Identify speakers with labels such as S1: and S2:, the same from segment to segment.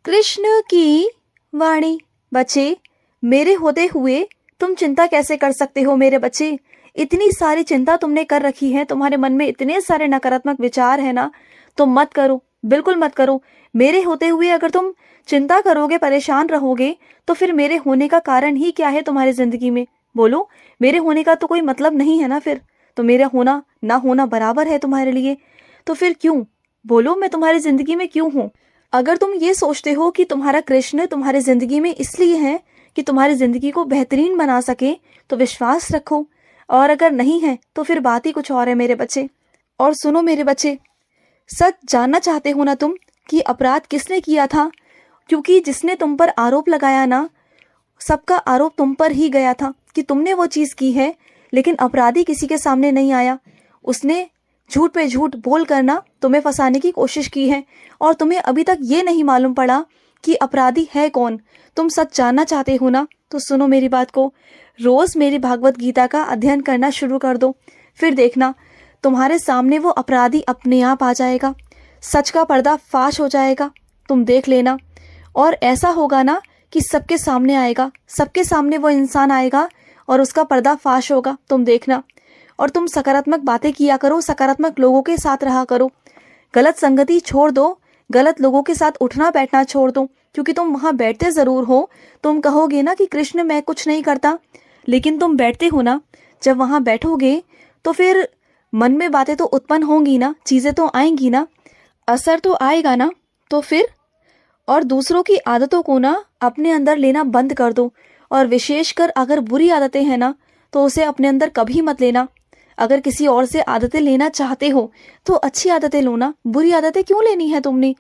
S1: कृष्ण की वाणी। बच्चे, मेरे होते हुए तुम चिंता कैसे कर सकते हो मेरे बच्चे? इतनी सारी चिंता तुमने कर रखी है, तुम्हारे मन में इतने सारे नकारात्मक विचार है ना, तो मत करो, बिल्कुल मत करो। मेरे होते हुए अगर तुम चिंता करोगे, परेशान रहोगे, तो फिर मेरे होने का कारण ही क्या है तुम्हारी जिंदगी में? बोलो, मेरे होने का तो कोई मतलब नहीं है ना फिर। तो मेरा होना ना होना बराबर है तुम्हारे लिए। तो फिर क्यों? बोलो, मैं तुम्हारी जिंदगी में क्यों हूँ? अगर तुम ये सोचते हो कि तुम्हारा कृष्ण तुम्हारी जिंदगी में इसलिए है कि तुम्हारी जिंदगी को बेहतरीन बना सके, तो विश्वास रखो। और अगर नहीं है तो फिर बात ही कुछ और है मेरे बच्चे। और सुनो मेरे बच्चे, सच जानना चाहते हो ना तुम कि अपराध किसने किया था? क्योंकि जिसने तुम पर आरोप लगाया ना, सबका आरोप तुम पर ही गया था कि तुमने वो चीज की है, लेकिन अपराधी किसी के सामने नहीं आया। उसने झूठ पे झूठ बोल कर ना तुम्हें फंसाने की कोशिश की है, और तुम्हें अभी तक ये नहीं मालूम पड़ा कि अपराधी है कौन। तुम सच जानना चाहते हो ना, तो सुनो मेरी बात को। रोज मेरी भागवत गीता का अध्ययन करना शुरू कर दो, फिर देखना तुम्हारे सामने वो अपराधी अपने आप आ जाएगा। सच का पर्दा फाश हो जाएगा, तुम देख लेना। और ऐसा होगा ना कि सबके सामने आएगा, सबके सामने वो इंसान आएगा और उसका पर्दा फाश होगा, तुम देखना। और तुम सकारात्मक बातें किया करो, सकारात्मक लोगों के साथ रहा करो। गलत संगति छोड़ दो, गलत लोगों के साथ उठना बैठना छोड़ दो, क्योंकि तुम वहां बैठते जरूर हो। तुम कहोगे ना कि कृष्ण मैं कुछ नहीं करता, लेकिन तुम बैठते हो ना। जब वहां बैठोगे तो फिर मन में बातें तो उत्पन्न होंगी ना, चीजें तो आएंगी ना, असर तो आएगा ना। तो फिर और दूसरों की आदतों को ना अपने अंदर लेना बंद कर दो। और विशेषकर अगर बुरी आदतें हैं ना, तो उसे अपने अंदर कभी मत लेना। अगर किसी और से आदतें लेना चाहते हो तो अच्छी आदतें लो ना, बुरी आदतें क्यों लेनी है तुमने?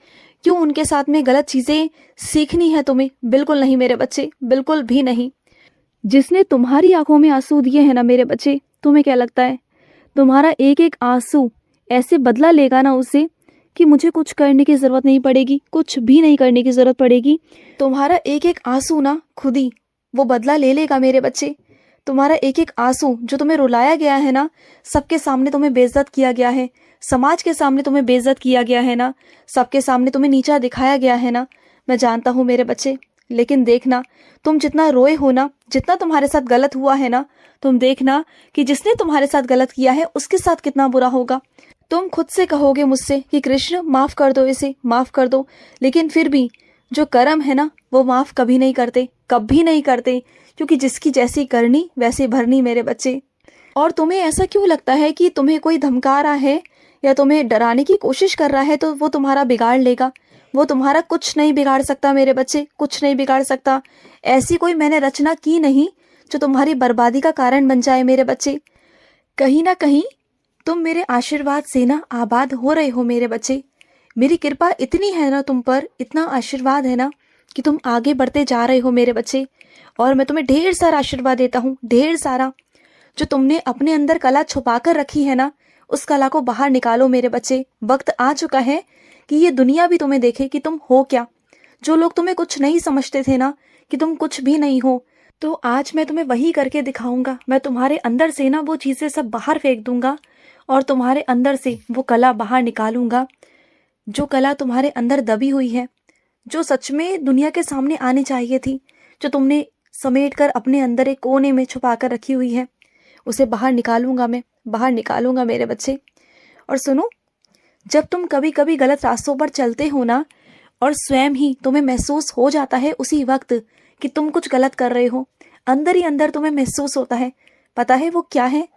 S1: क्यों उनके साथ में गलत चीजें सीखनी है तुम्हें? बिल्कुल नहीं मेरे बच्चे, बिल्कुल भी नहीं। जिसने तुम्हारी आंखों में आंसू दिए हैं ना मेरे बच्चे, तुम्हें क्या लगता है तुम्हारा एक एक आंसू ऐसे बदला लेगा ना उससे कि मुझे कुछ करने की जरूरत नहीं पड़ेगी, कुछ भी नहीं करने की जरूरत पड़ेगी। तुम्हारा एक एक आंसू ना खुद ही वो बदला ले लेगा मेरे बच्चे। तुम्हारा एक एक आंसू जो तुम्हें रुलाया गया है ना, सबके सामने तुम्हें बेइज्जत किया गया है, समाज के सामने तुम्हें बेइज्जत किया गया है ना, सबके सामने तुम्हें नीचा दिखाया गया है ना, मैं जानता हूँ मेरे बच्चे। लेकिन देखना, तुम जितना रोए हो ना, जितना तुम्हारे साथ गलत हुआ है ना, तुम देखना कि जिसने तुम्हारे साथ गलत किया है उसके साथ कितना बुरा होगा। तुम खुद से कहोगे मुझसे कि कृष्ण माफ कर दो, इसे माफ कर दो, लेकिन फिर भी जो कर्म है ना वो माफ कभी नहीं करते, कभी नहीं करते, क्योंकि जिसकी जैसी करनी वैसी भरनी मेरे बच्चे। और तुम्हें ऐसा क्यों लगता है कि तुम्हें कोई धमका रहा है या तुम्हें डराने की कोशिश कर रहा है तो वो तुम्हारा बिगाड़ लेगा? वो तुम्हारा कुछ नहीं बिगाड़ सकता मेरे बच्चे, कुछ नहीं बिगाड़ सकता। ऐसी कोई मैंने रचना की नहीं जो तुम्हारी बर्बादी का कारण बन जाए मेरे बच्चे। कहीं ना कहीं तुम मेरे आशीर्वाद से ना आबाद हो रहे हो मेरे बच्चे। मेरी कृपा इतनी है ना तुम पर, इतना आशीर्वाद है ना कि तुम आगे बढ़ते जा रहे हो मेरे बच्चे। और मैं तुम्हें ढेर सारा आशीर्वाद देता हूँ, ढेर सारा। जो तुमने अपने अंदर कला छुपा कर रखी है ना, उस कला को बाहर निकालो मेरे बच्चे। वक्त आ चुका है कि ये दुनिया भी तुम्हें देखे कि तुम हो क्या। जो लोग तुम्हें कुछ नहीं समझते थे ना, कि तुम कुछ भी नहीं हो, तो आज मैं तुम्हें वही करके दिखाऊंगा। मैं तुम्हारे अंदर से ना वो चीजें सब बाहर फेंक दूंगा और तुम्हारे अंदर से वो कला बाहर निकालूंगा, जो कला तुम्हारे अंदर दबी हुई है, जो सच में दुनिया के सामने आनी चाहिए थी, जो तुमने समेट कर अपने अंदर एक कोने में छुपा कर रखी हुई है, उसे बाहर निकालूंगा मैं, बाहर निकालूंगा मेरे बच्चे। और सुनो, जब तुम कभी कभी गलत रास्तों पर चलते हो ना, और स्वयं ही तुम्हें महसूस हो जाता है उसी वक्त कि तुम कुछ गलत कर रहे हो, अंदर ही अंदर तुम्हें महसूस होता है, पता है वो क्या है?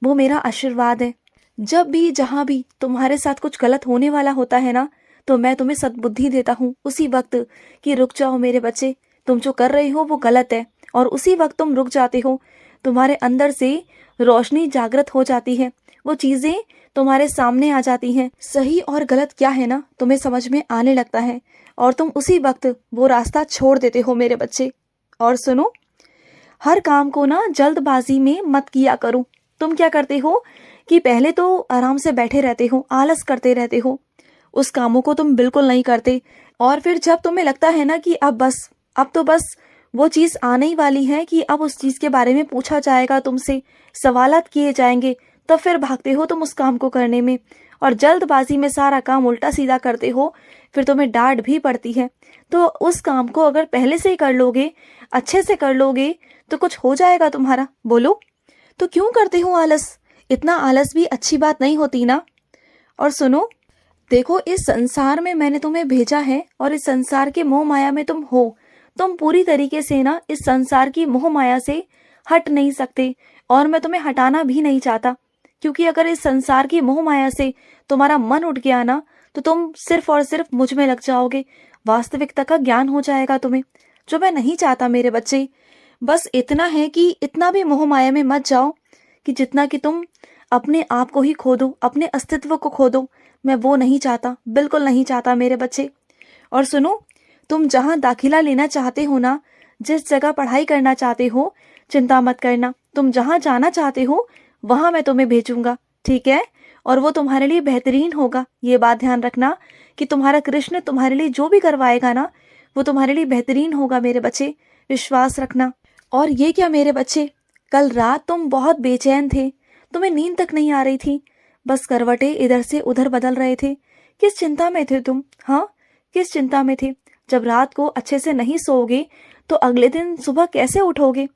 S1: वो मेरा आशीर्वाद है। जब भी जहां भी तुम्हारे साथ कुछ गलत होने वाला होता है ना, तो मैं तुम्हें सद्बुद्धि देता हूँ उसी वक्त कि रुक जाओ मेरे बच्चे, तुम जो कर रहे हो वो गलत है। और उसी वक्त तुम रुक जाते हो, तुम्हारे अंदर से रोशनी जागृत हो जाती है, वो चीजें तुम्हारे सामने आ जाती हैं। सही और गलत क्या है ना तुम्हें समझ में आने लगता है, और तुम उसी वक्त वो रास्ता छोड़ देते हो मेरे बच्चे। और सुनो, हर काम को ना जल्दबाजी में मत किया करो। तुम क्या करते हो कि पहले तो आराम से बैठे रहते हो, आलस करते रहते हो, उस कामों को तुम बिल्कुल नहीं करते। और फिर जब तुम्हें लगता है ना कि अब तो बस वो चीज आने ही वाली है कि अब उस चीज के बारे में पूछा जाएगा तुमसे, सवालात किए जाएंगे, तब फिर भागते हो तुम उस काम को करने में। और जल्दबाजी में सारा काम उल्टा सीधा करते हो, फिर तुम्हें डांट भी पड़ती है। तो उस काम को अगर पहले से ही कर लोगे, अच्छे से कर लोगे, तो कुछ हो जाएगा तुम्हारा। बोलो, तो क्यों करते हो आलस? इतना आलस भी अच्छी बात नहीं होती ना। और सुनो, देखो, इस संसार में मैंने तुम्हें भेजा है और इस संसार के मोह माया में तुम हो। तुम पूरी तरीके से ना इस संसार की मोह माया से हट नहीं सकते, और मैं तुम्हें हटाना भी नहीं चाहता, क्योंकि अगर इस संसार की मोह माया से तुम्हारा मन उठ गया ना, तो तुम सिर्फ और सिर्फ मुझ में लग जाओगे। वास्तविकता का ज्ञान हो जाएगा तुम्हें, जो मैं नहीं चाहता मेरे बच्चे। बस इतना है कि इतना भी मोह माया में मत जाओ कि जितना कि तुम अपने आप को ही खो दो, अपने अस्तित्व को खो दो। मैं वो नहीं चाहता, बिल्कुल नहीं चाहता मेरे बच्चे। और सुनो, तुम जहाँ दाखिला लेना चाहते हो ना, जिस जगह पढ़ाई करना चाहते हो, चिंता मत करना। तुम जहाँ जाना चाहते हो वहाँ मैं तुम्हें भेजूंगा, ठीक है? और वो तुम्हारे लिए बेहतरीन होगा। ये बात ध्यान रखना कि तुम्हारा कृष्ण तुम्हारे लिए जो भी करवाएगा ना, वो तुम्हारे लिए बेहतरीन होगा मेरे बच्चे, विश्वास रखना। और ये क्या मेरे बच्चे, कल रात तुम बहुत बेचैन थे, तुम्हें नींद तक नहीं आ रही थी, बस करवटें इधर से उधर बदल रहे थे। किस चिंता में थे तुम? हाँ, किस चिंता में थे? जब रात को अच्छे से नहीं सोओगे तो अगले दिन सुबह कैसे उठोगे?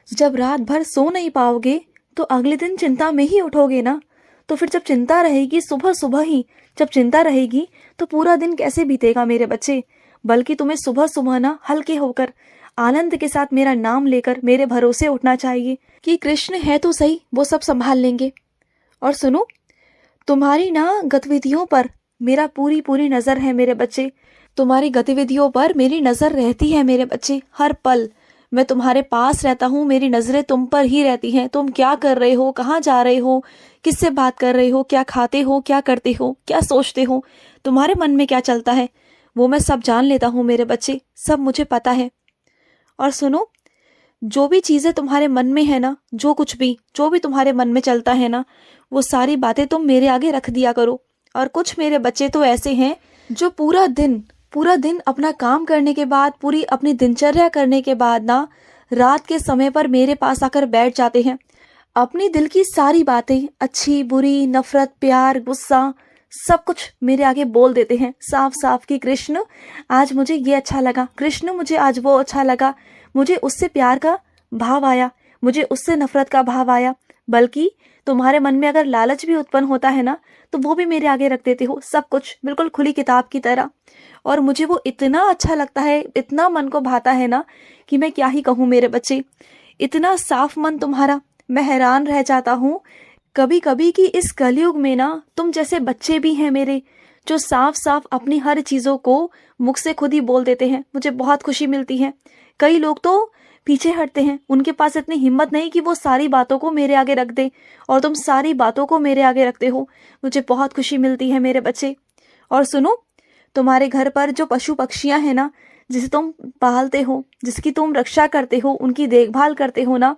S1: जब रात भर सो नहीं पाओगे तो अगले दिन चिंता में ही उठोगे ना। तो फिर जब चिंता रहेगी, सुबह सुबह ही जब चिंता रहेगी, तो पूरा दिन कैसे बीतेगा मेरे बच्चे? बल्कि तुम्हें सुबह सुबह ना हल्के होकर, आनंद के साथ मेरा नाम लेकर मेरे भरोसे उठना चाहिए कि कृष्ण है तो सही, वो सब संभाल लेंगे। और सुनो, तुम्हारी ना गतिविधियों पर मेरा पूरी नजर है मेरे बच्चे। तुम्हारी गतिविधियों पर मेरी नजर रहती है मेरे बच्चे। हर पल मैं तुम्हारे पास रहता हूँ, मेरी नजरें तुम पर ही रहती हैं। तुम क्या कर रहे हो, कहाँ जा रहे हो, किससे बात कर रहे हो, क्या खाते हो, क्या करते हो, क्या सोचते हो, तुम्हारे मन में क्या चलता है, वो मैं सब जान लेता हूँ मेरे बच्चे, सब मुझे पता है। और सुनो, जो भी चीजें तुम्हारे मन में है ना, जो भी तुम्हारे मन में चलता है ना, वो सारी बातें तुम मेरे आगे रख दिया करो। और कुछ मेरे बच्चे तो ऐसे हैं जो पूरा दिन अपना काम करने के बाद, पूरी अपनी दिनचर्या करने के बाद ना, रात के समय पर मेरे पास आकर बैठ जाते हैं। अपनी दिल की सारी बातें, अच्छी बुरी, नफरत, प्यार, गुस्सा, सब कुछ मेरे आगे बोल देते हैं साफ साफ कि कृष्ण आज मुझे ये अच्छा लगा, कृष्ण मुझे आज वो अच्छा लगा, मुझे उससे प्यार का भाव आया, मुझे उससे नफरत का भाव आया। बल्कि तुम्हारे मन में अगर लालच भी उत्पन्न होता है ना, तो वो भी मेरे आगे रख देते हो, सब कुछ बिल्कुल खुली किताब की तरह। और मुझे वो इतना अच्छा लगता है, इतना मन को भाता है ना, कि मैं क्या ही कहूँ मेरे बच्चे। इतना साफ मन तुम्हारा, मैं हैरान रह जाता हूँ कभी कभी कि इस कलयुग में ना तुम जैसे बच्चे भी हैं मेरे, जो साफ साफ अपनी हर चीज़ों को मुख से खुद ही बोल देते हैं। मुझे बहुत खुशी मिलती है। कई लोग तो पीछे हटते हैं, उनके पास इतनी हिम्मत नहीं कि वो सारी बातों को मेरे आगे रख दे, और तुम सारी बातों को मेरे आगे रखते हो। मुझे बहुत खुशी मिलती है मेरे बच्चे। और सुनो, तुम्हारे घर पर जो पशु पक्षियां हैं ना, जिसे तुम पालते हो, जिसकी तुम रक्षा करते हो, उनकी देखभाल करते हो ना,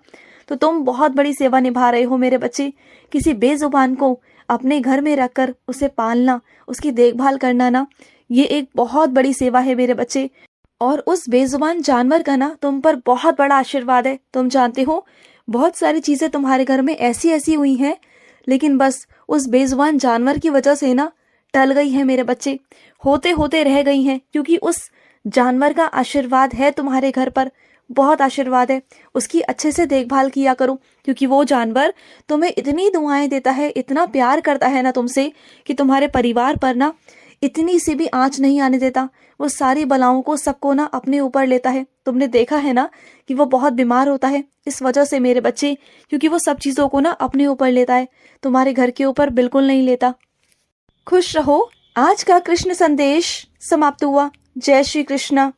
S1: तो तुम बहुत बड़ी सेवा निभा रहे हो मेरे बच्चे। किसी बेजुबान को अपने घर में रखकर उसे पालना, उसकी देखभाल करना ना, ये एक बहुत बड़ी सेवा है मेरे बच्चे। और उस बेजुबान जानवर का ना तुम पर बहुत बड़ा आशीर्वाद है। तुम जानते हो, बहुत सारी चीजें तुम्हारे घर में ऐसी ऐसी हुई हैं, लेकिन बस उस बेजुबान जानवर की वजह से ना टल गई है मेरे बच्चे, होते होते रह गई हैं, क्योंकि उस जानवर का आशीर्वाद है तुम्हारे घर पर, बहुत आशीर्वाद है। उसकी अच्छे से देखभाल किया करो, क्योंकि वो जानवर तुम्हें इतनी दुआएं देता है, इतना प्यार करता है ना तुमसे, कि तुम्हारे परिवार पर ना इतनी सी भी आंच नहीं आने देता। वो सारी बलाओं को, सबको ना अपने ऊपर लेता है। तुमने देखा है ना कि वो बहुत बीमार होता है इस वजह से मेरे बच्चे, क्योंकि वो सब चीज़ों को ना अपने ऊपर लेता है, तुम्हारे घर के ऊपर बिल्कुल नहीं लेता। खुश रहो। आज का कृष्ण संदेश समाप्त हुआ। जय श्री कृष्णा।